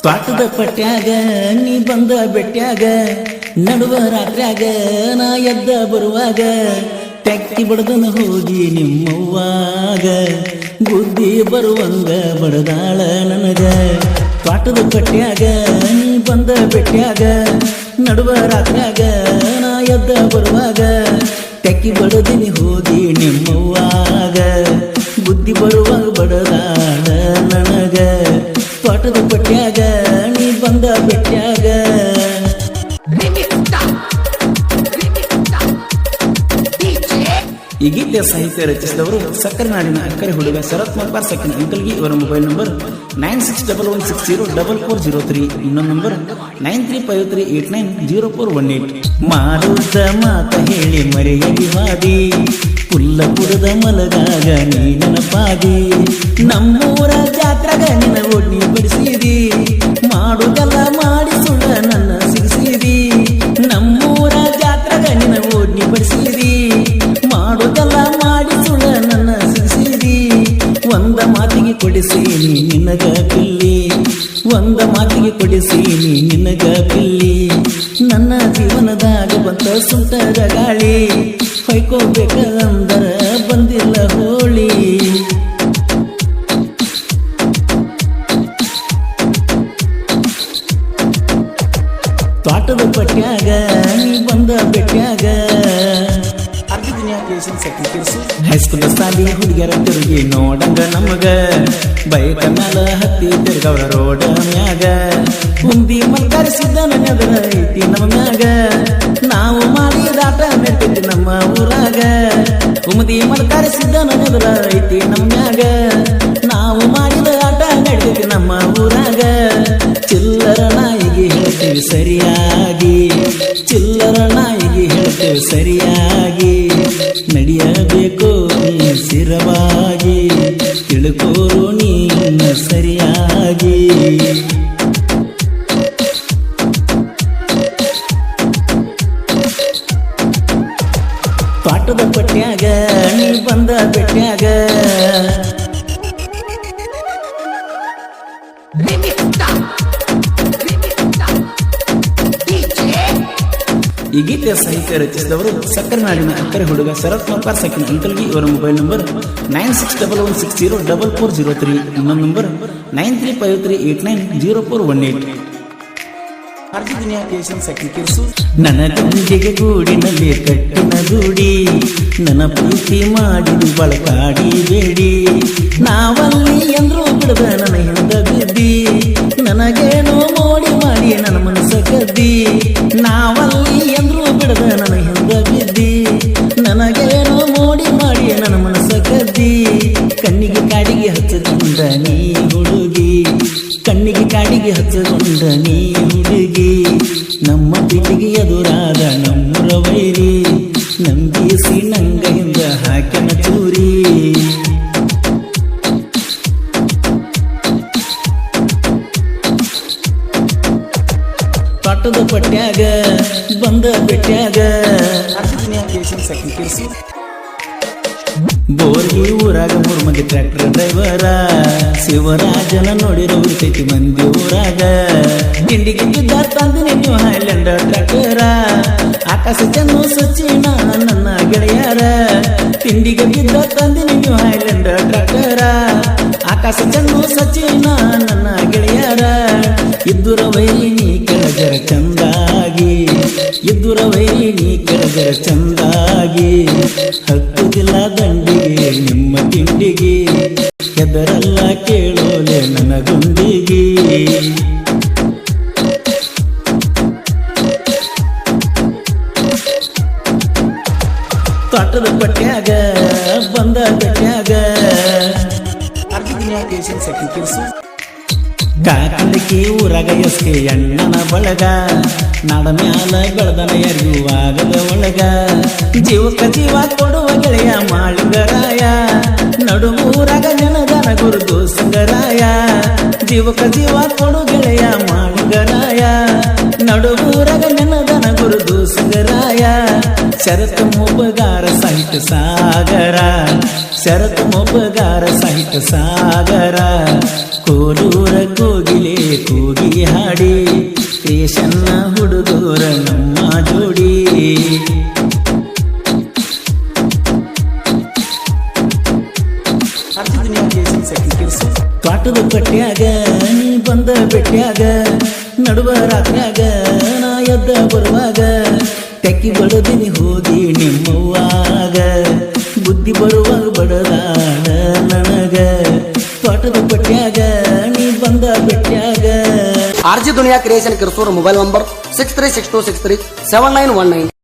ತ್ವಾಟದ ಪಟ್ಯಾಗ ನೀ ಬಂದ ಬೆಟ್ಯಾಗ ನಡುವ ರಾತ್ರ್ಯಾಗ ನಾ ಎದ್ದ ಬರುವಾಗ ಟ್ಯಾಕ್ಸಿ ಬಡದನ ಹೋಗಿ ನಿಮ್ಮವ್ವಾಗ ಬುದ್ಧಿ ಬರುವಂಗ ಬಡದಾಳ ನನಗ. ತ್ವಾಟದ ಪಟ್ಯಾಗ ನೀ ಬಂದ ಬೆಟ್ಯಾಗ ನಡುವ ರಾತ್ರ್ಯಾಗ ನಾ ಎದ್ದ ಬರುವಾಗ ಟ್ಯಾಕಿ ಬಡದಿನಿ ಹೋಗಿ ನಿಮ್ಮವ್ವಾಗ ಬುದ್ಧಿ ಬರುವಾಗ ಬಡದಾಳ ನನಗ. ತ್ವಾಟದ ಪಟ್ಯಾಗ ನೀ ಬಂದ ಬೆಟ್ಯಾಗ. ಈ ಗೀತೆಯ ಸಾಹಿತ್ಯ ರಚಿಸಿದವರು ಸಕ್ಕರೆ ನಾಡಿನ ಅಕ್ಕರೆ ಹುಡುಗ ಶರತ್ ಮಲ್ಪಾರ್ ಸಕ್ಕಿನ ಅಂಕಲ್ಗಿ. ಇವರ ಮೊಬೈಲ್ ನಂಬರ್ 9611604403. ಇನ್ನೊಂದು ನಂಬರ್ 9353890418. ಮಾರುದ್ದ ಮಾತ ಹೇಳಿ ಮರೆಯಲಿ ಹಾದಿ ಪುಲ್ಲಪುರದ ಮಲಗಾಗ ನೀ ನೆನಪಾದಿ ನಮ್ಮೂರ ಜಾತ್ರಾಗ ನಿನ್ನ ಒಡ್ನಿ ಬಿಡಿಸಿದಿ ಮಾಡುದಲ್ಲ ಮಾಡಿ ಸುಳ್ಳ ನನ್ನ ಸಿಗಿಸಿದಿ. ನಮ್ಮೂರ ಜಾತ್ರಾಗ ನಿನ್ನ ಒಡ್ನಿ ಬಿಡಿಸಿದಿ ಮಾಡುದಲ್ಲ ಮಾಡಿ ಸುಳ್ಳ ನನ್ನ ಸಿಗಿಸಿದಿ. ಒಂದ ಮಾತಿಗೆ ಕೊಡಿಸಿ ನೀ ನಿನಗ ಪಿಲ್ಲಿ ಒಂದ ಮಾತಿಗೆ ಕೊಡಿಸಿ ನೀ ನಿನಗ ಪಿಲ್ಲಿ. ನನ್ನ ಜೀವನದಾಗ ಬಂತ ಸುಂಟರ ಗಾಳಿ ಹೊಯ್ಕೋಬೇಕಂದರ ಬಂದಿಲ್ಲ ಹೋಳಿ. ತ್ವಾಟದ ಪಟ್ಯಾಗ ನೀ ಬಂದ ಬೆಟ್ಯಾಗ. ಹೈಸ್ಕೂಲ್ ಸಾಲಿ ಹುಡುಗಿಯರ ತಿರುಗಿ ನೋಡಂಗ ನಮಗ ಬೈಕ ಮ್ಯಾಲ ಹತ್ತಿ ತಿರ್ಗವ್ರ ರೋಡ ಮ್ಯಾಗ ಉಂದಿ ಮಲ್ಕರಿಸಿದ್ದ ನನಗದ ಐತಿ ನಮ್ಮ ಮ್ಯಾಗ. ನಾವು ಮಾಡಿದಾಟ ನೆಟ್ಟಿದ್ದಿ ನಮ್ಮ ಊರಾಗ ಉಮದಿ ಮಲ್ಕರಿಸಿದ್ದ ನನಗದ ಐತಿ ನಮ್ಮ ಮ್ಯಾಗ. ನಾವು ಮಾಡಿದ ಆಟ ನಡೆದಿದ್ದಿ ನಮ್ಮ ಊರಾಗ. ಚಿಲ್ಲರ ನಾಯಿಗೆ ಹೇಳ್ತೇವೆ ಸರಿಯಾಗಿ ಚಿಲ್ಲರ ನಾಯಿಗೆ ಹೇಳ್ತೇವೆ ಸರಿಯಾಗಿ. ನಡೆಯಬೇಕು ನೀ ಸ್ಥಿರವಾಗಿ ತಿಳ್ಕೋರು ನೀನ ಸರಿಯಾಗಿ. ತ್ವಾಟದ ಪಟ್ಯಾಗ ನೀ ಬಂದ ಬೆಟ್ಯಾಗ. ಈ ಗೀತೆಯ ಸಾಹಿತ್ಯ ರಚಿಸಿದವರು ಸಕ್ಕರೆ ನಾಡಿನ ಅಕ್ಕರೆ ಹುಡುಗ ಶರತ್ ಮಲ್ಪಾರ್ ಸಕ್ಕಿನ ಅಂಕಲ್ಗಿ. ಇವರ ಮೊಬೈಲ್ ನಂಬರ್ 9611604403. ಇನ್ನೊಂದು ನಂಬರ್ 9353890418. ನನ್ನ ಗಂಗೆಗೆ ಗೂಡಿನಲ್ಲಿ ಕಟ್ಟಿನ ಗೂಡಿ ನನ್ನ ಪ್ರೀತಿ ಮಾಡಿದು ಬಳಕಾಡಿ ಬೇಡಿ. ನಾವಲ್ಲಿ ಎಂದ್ರೂ ಬಿಡದ ನನ್ನ ಹಿಂದ ಬಿದ್ದಿ ನನಗೇನೋ ಮೋಡಿ ಮಾಡಿ ನನ್ನ ಮನಸ್ಸ ಕದ್ದಿ. ನಾವಲ್ಲಿ ಎಂದ್ರೂ ಬಿಡದ ನನ್ನ ಹಿಂದ ಬಿದ್ದಿ ನನಗೇನೋ ಮೋಡಿ ಮಾಡಿ ನನ್ನ ಮನಸ್ಸ ಕದ್ದಿ. ಕಣ್ಣಿಗೆ ಕಾಡಿಗೆ ಹಚ್ಚಕೊಂಡ ನೀ ಹುಡುಗಿ ಕಣ್ಣಿಗೆ ಕಾಡಿಗೆ ಹಚ್ಚಕೊಂಡ ನೀ ಹುಡುಗಿ. ನಮ್ಮ ಪ್ರೀತಿಗೆ ಎದುರಾದ ನಮ್ಮೂರ ವೈರಿ ನಂಬಿಸಿ ನಂಗ ಹಿಂದ ಹಾಕಿನ ಚೂರಿ. ತ್ವಾಟದ ಪಟ್ಯಾಗ ಬಂದ ಬೆಟ್ಯಾಗ. ಬೋರ್ಗಿ ಊರಾಗ 3 ಮಂದಿ ಟ್ರ್ಯಾಕ್ಟರ್ ಡ್ರೈವರ ಶಿವರಾಜನ ನೋಡಿರೋ ಉಳಿತೈತಿ ಮಂದಿ ಊರಾಗ. ತಿಂಡಿಗೆ ಬಿದ್ದ ತಂದಿನಿ ನೀವು ಹೈಲ್ಯಾಂಡರ್ ಟ್ರ್ಯಾಕ್ಟರ ಆಕಾಶ ಚೆನ್ನು ಸಚಿನ ನನ್ನ ಗೆಳೆಯರ. ತಿಂಡಿಗೆ ಬಿದ್ದ ತಂದಿನಿ ನೀವು ಹೈಲ್ಯಾಂಡರ್ ಟ್ರ್ಯಾಕ್ಟರ ಆಕಾಶ ಚೆನ್ನು ಸಚಿನ ನನ್ನ ಗೆಳೆಯರ. ಇದ್ದುರ ವೈನಿ ಕೆಳಗರ ಚಂದಾಗಿ ಇದ್ದುರ ವೈನಿ ಕೆಳಗರ ಚಂದಾಗಿ. ಹತ್ತುದಿಲ್ಲ ದಂಡಿಗೆ ನಿಮ್ಮ ತಿಂಡಿಗೆ ಹೆದರಲ್ಲ ಕೇಳೋಲೆ ನನ್ನ ಗುಂಡಿಗೆ. ತ್ವಾಟದ ಪಟ್ಯಾಗ ಬಂದ ಬೆಟ್ಯಾಗ. ಕಾಕಂದಕಿ ಊರಾಗ ಎಸ್ಕೆ ಅಣ್ಣನ ಬಳಗ ನಾಡ ಮ್ಯಾಲ ಬೆಳೆದನ ಯಾರಿಗೂ ಆಗದ ಒಳಗ. ಜೀವಕ್ಕ ಜೀವ ಕೊಡುವ ಗೆಳೆಯ ಮಾಳಿಂಗರಾಯ ನಡುಮೂರಾಗ ನೆನದನ ಗುರುದು ಸಂಗರಾಯ. ಜೀವಕ್ಕ ಜೀವ ಕೊಡು ಗೆಳೆಯ ಮಾಳಿಂಗರಾಯ ನಡುಮೂರಾಗ ನೆನದನ ಗುರುದು ಸಂಗರಾಯ. ಶರತ್ ಮೊಬ್ಬಗಾರ ಸಾಹಿತ್ಯ ಸಾಗರ ಶರತ್ ಮೊಬ್ಬಗಾರ ಸಾಹಿತ್ಯ ಸಾಗರ. ಕೋಲೂರ ಕೋಗಿಲೆ ಕೂಗಿ ಸಖಿ ಕಿರ್ಸು ತ್ವಾಟದ ಕಟ್ಟ್ಯಾಗ ನೀ ಬಂದ ಬೆಟ್ಟ್ಯಾಗ ನಡುವ ರಾತ್ರ್ಯಾಗ ನಾ ಎದ್ದ ಬರುವಾಗ ತೆಕ್ಕಿ ಬಡದಿನಿ ಹೋಗಿ ನಿಮ್ಮವ್ವಾಗ ಬುದ್ಧಿ ಬರುವಾಗ ಬಡದಾಳ ನನಗ ತ್ವಾಟದ ಕಟ್ಟ್ಯಾಗ ನೀ ಬಂದ ಬೆಟ್ಟ್ಯಾಗ RG ದುನಿಯಾ ಕ್ರಿಯೇಷನ್ ಕಿರ್ಸೂರ್ ಮೊಬೈಲ್ ನಂಬರ್ 6362637919